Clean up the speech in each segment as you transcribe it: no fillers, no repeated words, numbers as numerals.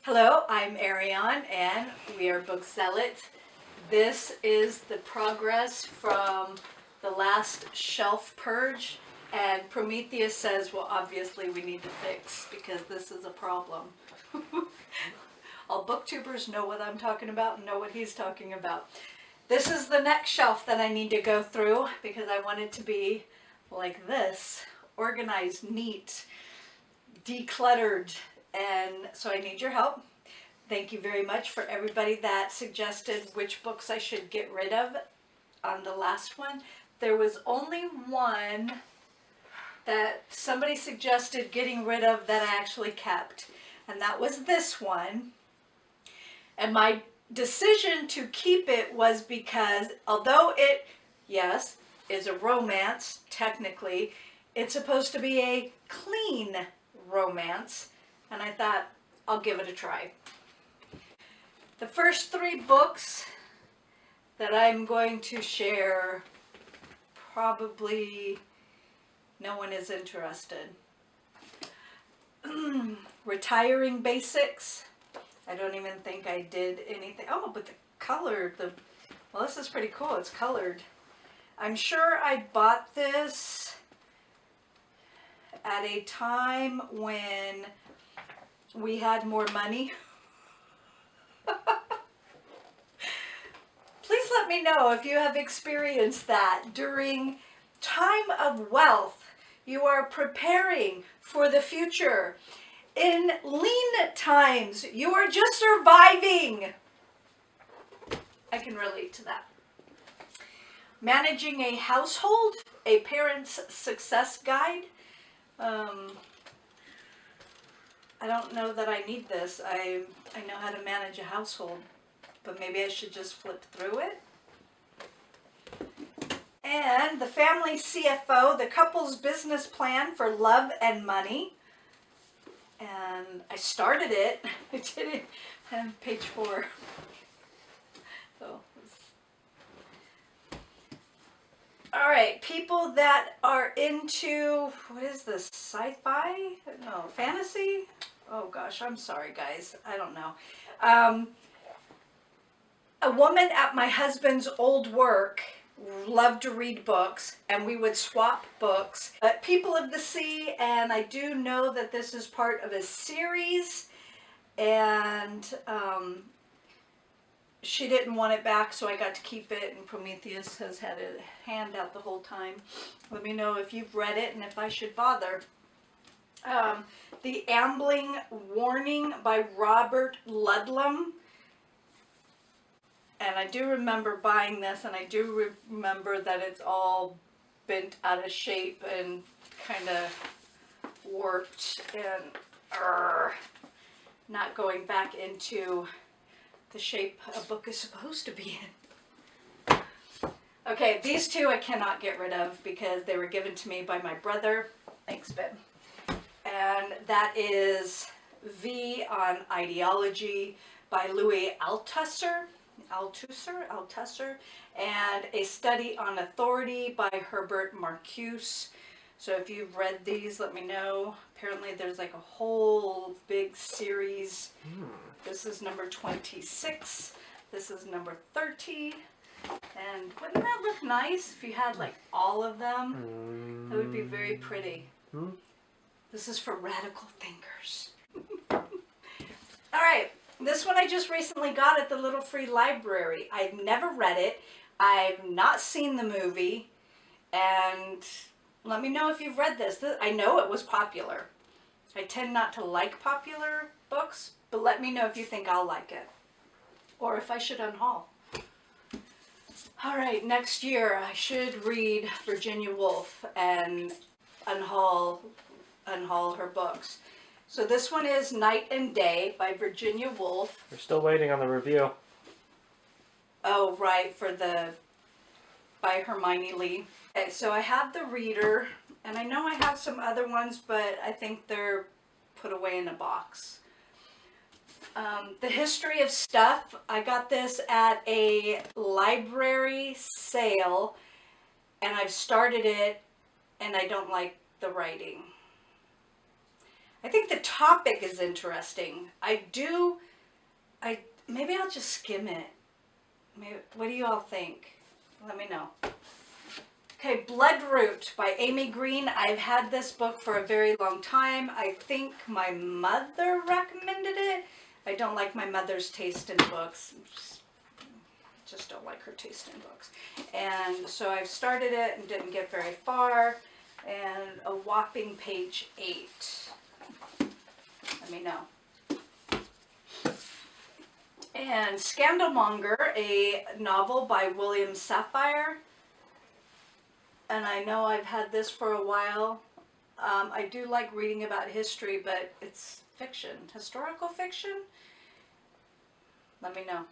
Hello, I'm Ariane and we are Book Zealots. This is the progress from the last shelf purge, and Prometheus says, well, obviously we need to fix because this is a problem. All booktubers know what I'm talking about and know what he's talking about. This is the next shelf that I need to go through because I want it to be like this, organized, neat, decluttered, and so I need your help. Thank you very much for everybody that suggested which books I should get rid of on the last one. There was only one that somebody suggested getting rid of that I actually kept, and that was this one. And my decision to keep it was because although it, yes, is a romance, technically, it's supposed to be a clean romance, and I thought I'll give it a try. The first three books that I'm going to share, probably no one is interested. Retiring Basics. I don't even think I did anything. Oh, but the color, well, this is pretty cool. It's colored. I'm sure I bought this at a time when we had more money. Please let me know if you have experienced that during time of wealth. You are preparing for the future. In lean times, you are just surviving. I can relate to that. Managing a Household, a Parent's Success Guide. I don't know that I need this. I know how to manage a household, but maybe I should just flip through it. And the Family CFO, the Couple's Business Plan for Love and Money. And I started it. I did it on page 4. So, all right, people that are into, what is this, sci-fi? No, fantasy? Oh gosh, I'm sorry guys, I don't know. A woman at my husband's old work loved to read books, and we would swap books. But People of the Sea, and I do know that this is part of a series, and she didn't want it back, so I got to keep it, and Prometheus has had a hand out the whole time. Let me know if you've read it and if I should bother. The Ambling Warning by Robert Ludlum. And I do remember buying this, and I do remember that it's all bent out of shape and kind of warped and not going back into the shape a book is supposed to be in. Okay, these two I cannot get rid of because they were given to me by my brother. Thanks, Ben. And that is V on Ideology by Louis Althusser, and A Study on Authority by Herbert Marcuse. So if you've read these, let me know. Apparently there's like a whole big series. This is number 26. This is number 30. And wouldn't that look nice if you had like all of them? That would be very pretty. This is for radical thinkers. All right. This one I just recently got at the Little Free Library. I've never read it. I've not seen the movie. And let me know if you've read this. I know it was popular. I tend not to like popular books, but let me know if you think I'll like it. Or if I should unhaul. All right, next year I should read Virginia Woolf and unhaul her books. So this one is Night and Day by Virginia Woolf. We're still waiting on the review. Oh, right, by Hermione Lee. Okay, so I have the reader, and I know I have some other ones, but I think they're put away in a box. The History of Stuff. I got this at a library sale, and I've started it, and I don't like the writing. I think the topic is interesting. Maybe I'll just skim it. Maybe, what do you all think? Let me know. Okay, Bloodroot by Amy Green. I've had this book for a very long time. I think my mother recommended it. I don't like my mother's taste in books. Just don't like her taste in books. And so I've started it and didn't get very far. And a whopping page 8. Let me know. And Scandalmonger, a novel by William Safire. And I know I've had this for a while. I do like reading about history, but it's fiction. Historical fiction? Let me know.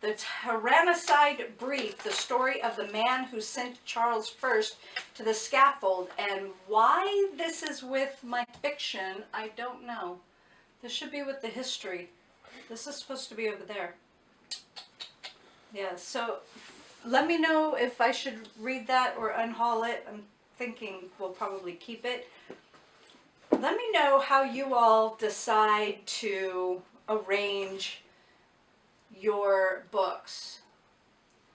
The Tyrannosaur Brief, the story of the man who sent Charles I to the scaffold. And why this is with my fiction, I don't know. This should be with the history. This is supposed to be over there. Yeah, so let me know if I should read that or unhaul it. I'm thinking we'll probably keep it. Let me know how you all decide to arrange your books.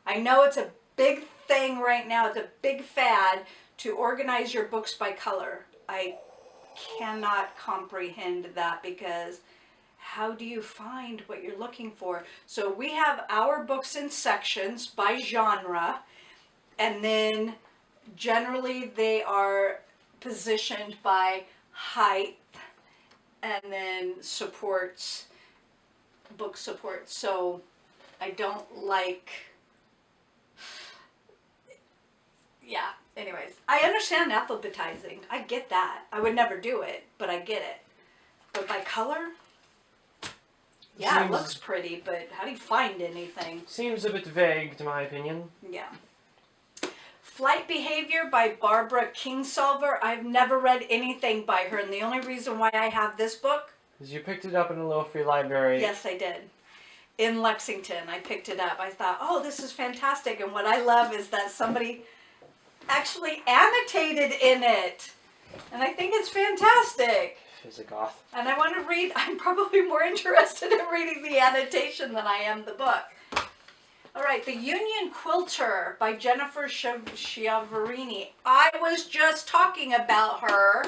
I know it's a big thing right now. It's a big fad to organize your books by color. I cannot comprehend that because how do you find what you're looking for? So we have our books in sections by genre, and then generally they are positioned by height and then supports, book support. So I don't like, yeah, anyways. I understand alphabetizing. I get that. I would never do it, but I get it. But by color? Yeah, it looks pretty, but how do you find anything? Seems a bit vague, to my opinion. Yeah. Flight Behavior by Barbara Kingsolver. I've never read anything by her, and the only reason why I have this book is you picked it up in a little free library. Yes, I did. In Lexington, I picked it up. I thought, oh, this is fantastic, and what I love is that somebody actually annotated in it, and I think it's fantastic. Is it goth? And I want to read, I'm probably more interested in reading the annotation than I am the book. All right, The Union Quilter by Jennifer Schiavarini. I was just talking about her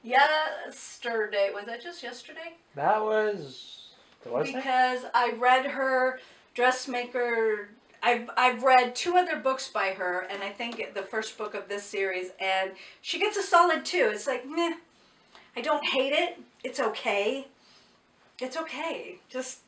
yesterday. Was that just yesterday? That was because I read her Dressmaker. I've read 2 other books by her, and I think the first book of this series, and she gets a solid 2. It's like, meh. I don't hate it. It's okay. It's okay. Just,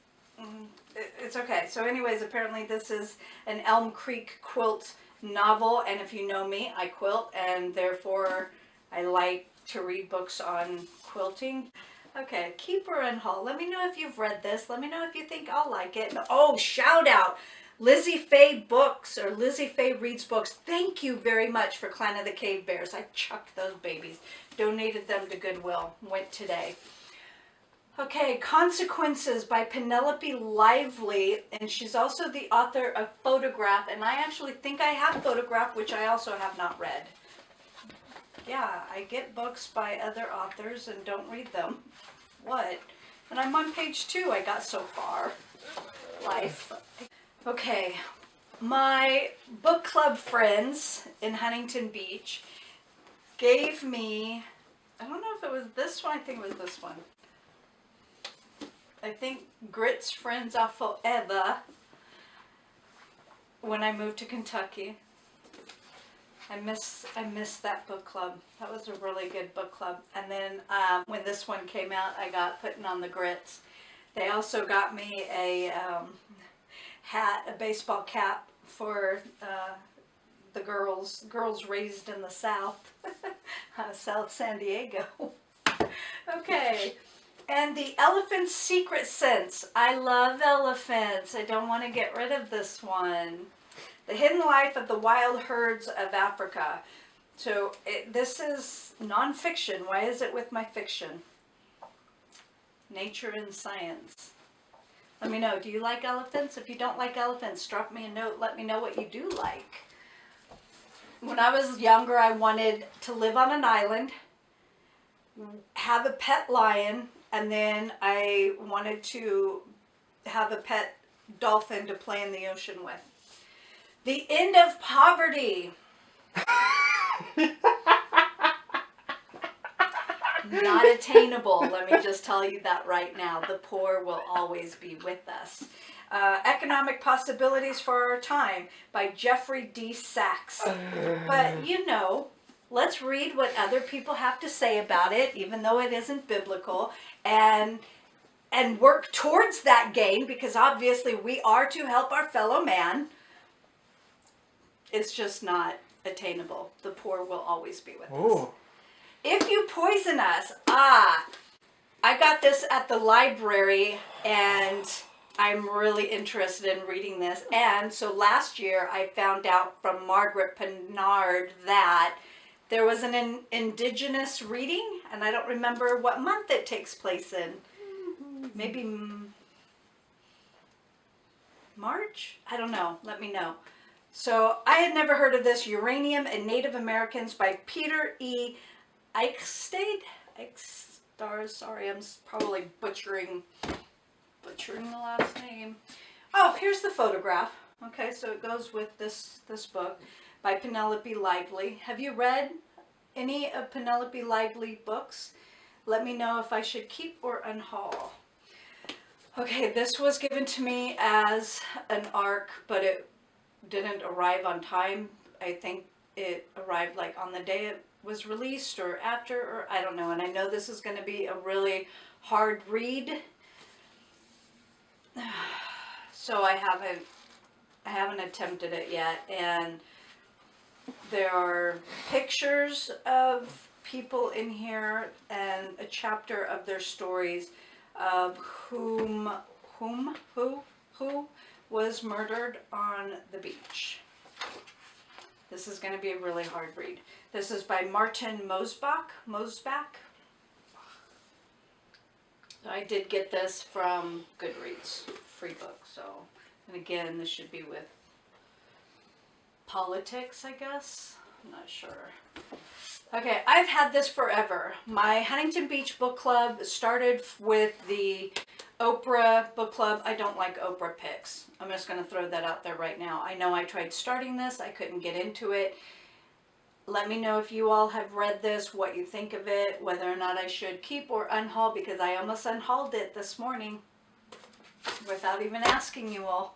it's okay. So anyways, apparently this is an Elm Creek quilt novel, and if you know me, I quilt, and therefore I like to read books on quilting. Okay, Keeper and Haul. Let me know if you've read this. Let me know if you think I'll like it. Oh, shout out. Lizzie Faye Books, or Lizzie Faye Reads Books. Thank you very much for Clan of the Cave Bears. I chucked those babies. Donated them to Goodwill. Went today. Okay, Consequences by Penelope Lively. And she's also the author of Photograph. And I actually think I have Photograph, which I also have not read. Yeah, I get books by other authors and don't read them. What? And I'm on page 2. I got so far. Life. Okay, my book club friends in Huntington Beach gave me, I don't know if it was this one, I think it was this one. I think Grit's Friends Are Forever when I moved to Kentucky. I miss that book club. That was a really good book club. And then when this one came out, I got Putting on the Grits. They also got me a hat, a baseball cap for the girls raised in the South, South San Diego. Okay, and the Elephant's Secret Sense. I love elephants. I don't want to get rid of this one. The Hidden Life of the Wild Herds of Africa. So this is nonfiction. Why is it with my fiction? Nature and Science. Let me know, do you like elephants? If you don't like elephants, drop me a note. Let me know what you do like. When I was younger, I wanted to live on an island have a pet lion, and then I wanted to have a pet dolphin to play in the ocean with. The end of poverty. Not attainable. Let me just tell you that right now. The poor will always be with us. Economic Possibilities for Our Time by Jeffrey D. Sachs. But you know, let's read what other people have to say about it, even though it isn't biblical, and work towards that gain, because obviously we are to help our fellow man. It's just not attainable. The poor will always be with us. If you poison us, I got this at the library, and I'm really interested in reading this. And so last year I found out from Margaret Pinard that there was an indigenous reading, and I don't remember what month it takes place in. Maybe March? I don't know. Let me know. So I had never heard of this. Uranium and Native Americans by Peter E. Eichstad? Sorry, I'm probably butchering the last name. Oh, here's the photograph. Okay, so it goes with this book by Penelope Lively. Have you read any of Penelope Lively books? Let me know if I should keep or unhaul. Okay, this was given to me as an ARC, but it didn't arrive on time. I think it arrived like on the day it was released or after, or I don't know. And I know this is going to be a really hard read, so I haven't attempted it yet. And there are pictures of people in here and a chapter of their stories of who was murdered on the beach. This is going to be a really hard read. This is by Martin Mosbach. I did get this from Goodreads, free book. So, and again, this should be with politics, I guess. I'm not sure. Okay, I've had this forever. My Huntington Beach book club started with the Oprah book club. I don't like Oprah picks. I'm just going to throw that out there right now. I know I tried starting this. I couldn't get into it. Let me know if you all have read this, what you think of it, whether or not I should keep or unhaul, because I almost unhauled it this morning without even asking you all.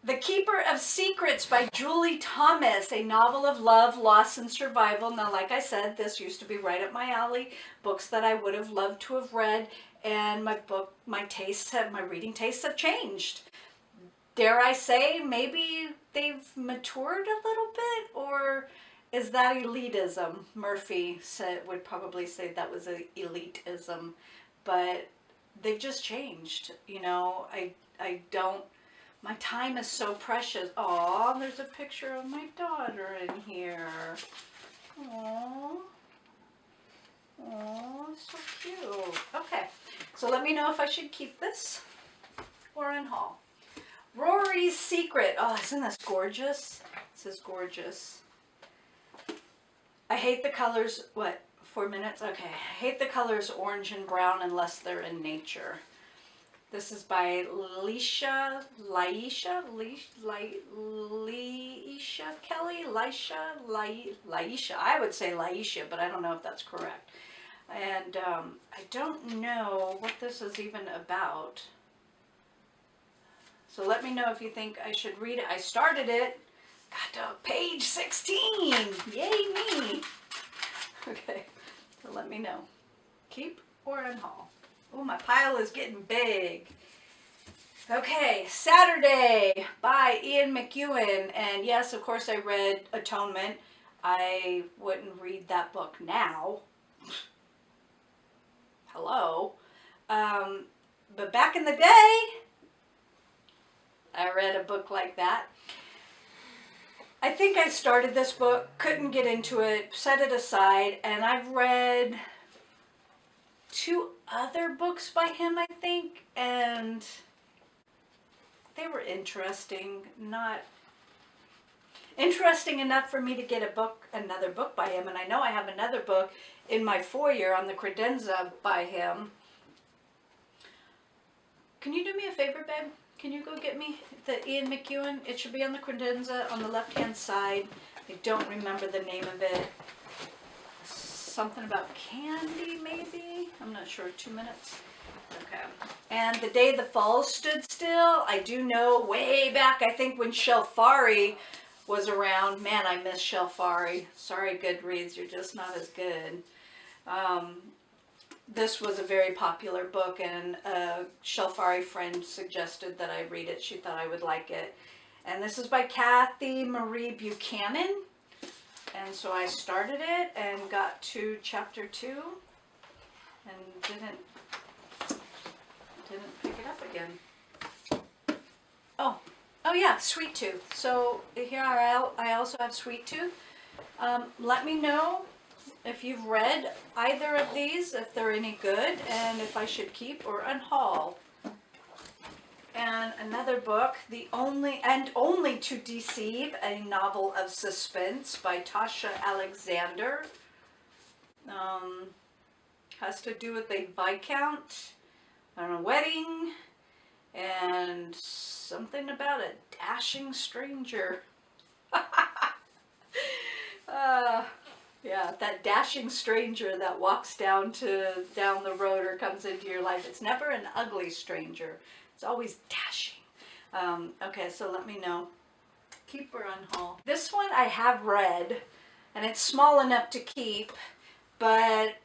The Keeper of Secrets by Julie Thomas, a novel of love, loss, and survival. Now, like I said, this used to be right up my alley. Books that I would have loved to have read, and my reading tastes have changed. Dare I say, maybe they've matured a little bit, or is that elitism? Murphy would probably say that was an elitism, but they've just changed. You know, I don't. My time is so precious. Aw, there's a picture of my daughter in here. Aw. Aw, so cute. Okay, so let me know if I should keep this or unhaul. Rorys Secret. Oh, isn't this gorgeous? This is gorgeous. I hate the colors. What? 4 minutes? Okay. I hate the colors orange and brown unless they're in nature. This is by Laisha Kelly. Laisha. I would say Laisha, but I don't know if that's correct. And I don't know what this is even about. So let me know if you think I should read it. I started it. Got to page 16. Yay me. Okay. So let me know. Keep or unhaul. Oh, my pile is getting big. Okay, Saturday by Ian McEwan. And yes, of course I read Atonement. I wouldn't read that book now. Hello. But back in the day, I read a book like that. I think I started this book, couldn't get into it, set it aside, and I've read 2 other books by him, I think, and they were interesting. interesting enough for me to get another book by him. And I know I have another book in my foyer on the credenza by him. Can you do me a favor, babe? Can you go get me the Ian McEwan? It should be on the credenza on the left-hand side. I don't remember the name of it. Something about candy, maybe? I'm not sure. 2 minutes. Okay. And The Day the Falls Stood Still. I do know way back, I think when Shelfari was around. Man, I miss Shelfari. Sorry, Goodreads, you're just not as good. This was a very popular book, and a Shelfari friend suggested that I read it. She thought I would like it. And this is by Kathy Marie Buchanan. And so I started it and got to chapter 2 and didn't pick it up again. Oh yeah, Sweet Tooth. So here I also have Sweet Tooth. Let me know if you've read either of these, if they're any good, and if I should keep or unhaul. And another book, Only to Deceive, a novel of suspense by Tasha Alexander. Has to do with a viscount on a wedding and something about a dashing stranger. Yeah, that dashing stranger that walks down the road or comes into your life. It's never an ugly stranger. It's always dashing. Okay, so let me know. Keep or unhaul. This one I have read, and it's small enough to keep, but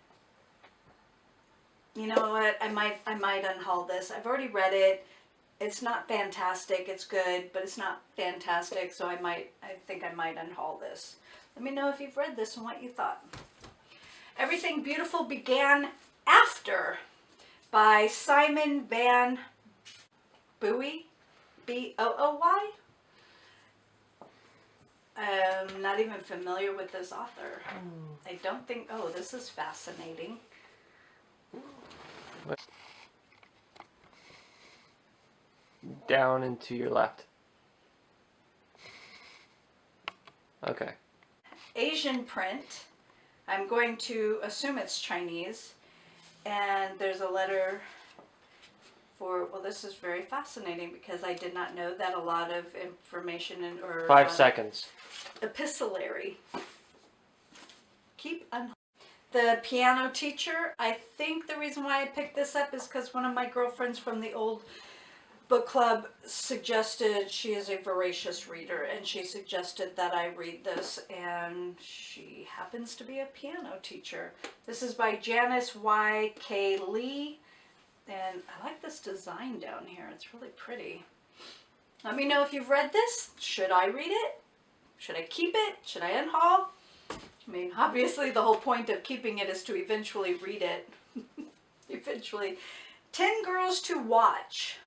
you know what? I might unhaul this. I've already read it. It's not fantastic. It's good, but it's not fantastic. So I think I might unhaul this. Let me know if you've read this and what you thought. Everything Beautiful Began After by Simon Van Bowie, B-O-O-Y. I'm not even familiar with this author. I don't think, oh, this is fascinating. Down and to your left. Okay. Asian print. I'm going to assume it's Chinese. And there's a letter for, well, this is very fascinating because I did not know that a lot of information or 5 seconds. Epistolary. The Piano Teacher. I think the reason why I picked this up is because one of my girlfriends from the old book club suggested, she is a voracious reader, and she suggested that I read this, and she happens to be a piano teacher. This is by Janice Y.K. Lee, and I like this design down here. It's really pretty. Let me know if you've read this. Should I read it? Should I keep it? Should I unhaul? I mean, obviously the whole point of keeping it is to eventually read it. Eventually. 10 Girls to Watch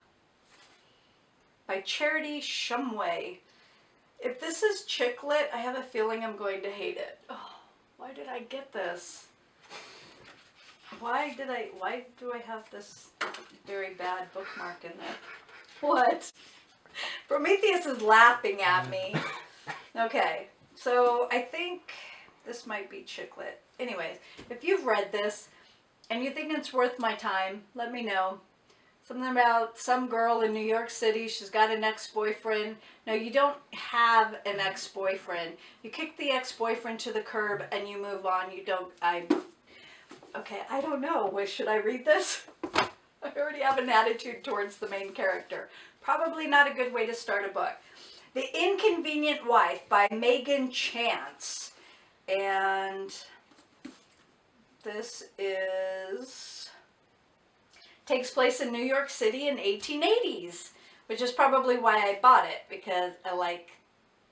by Charity Shumway. If this is Chicklet, I have a feeling I'm going to hate it. Oh, why did I get this? Why do I have this very bad bookmark in there? What? Prometheus is laughing at me. Okay, so I think this might be Chicklet. Anyways, if you've read this and you think it's worth my time, let me know. Something about some girl in New York City. She's got an ex-boyfriend. No, you don't have an ex-boyfriend. You kick the ex-boyfriend to the curb and you move on. You don't, okay, I don't know. Should I read this? I already have an attitude towards the main character. Probably not a good way to start a book. The Inconvenient Wife by Megan Chance. And this takes place in New York City in 1880s, which is probably why I bought it, because I like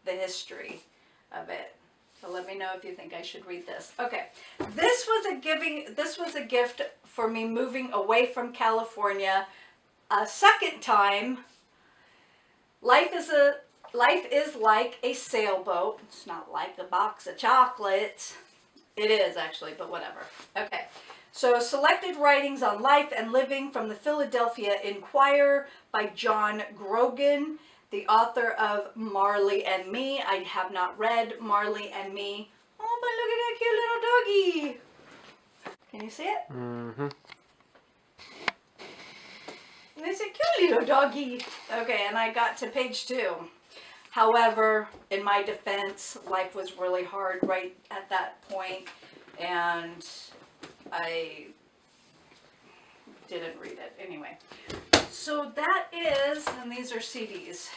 the history of it. So let me know if you think I should read this. Okay, this was a gift for me moving away from California a second time. Life is like a sailboat. It's not like a box of chocolates. It is actually, but whatever. Okay. So, selected writings on life and living from the Philadelphia Inquirer by John Grogan. the author of Marley and Me. I have not read Marley and Me. Oh, but look at that cute little doggy. Can you see it? Mm-hmm. It's a cute little doggy. Okay, and I got to page 2. However, in my defense, life was really hard right at that point, and I didn't read it anyway. So that is, and these are CDs,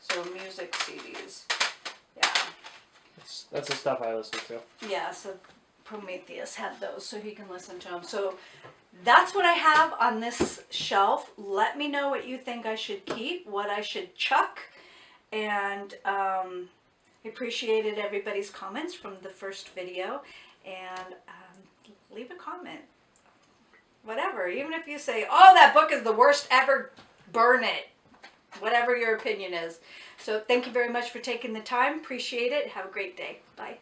so music CDs. Yeah. That's the stuff I listen to. Yeah, so Prometheus had those, so he can listen to them. So that's what I have on this shelf. Let me know what you think I should keep, what I should chuck, and appreciated everybody's comments from the first video, and leave a comment. Whatever, even if you say, oh, that book is the worst ever, burn it. Whatever your opinion is. So thank you very much for taking the time. Appreciate it. Have a great day. Bye.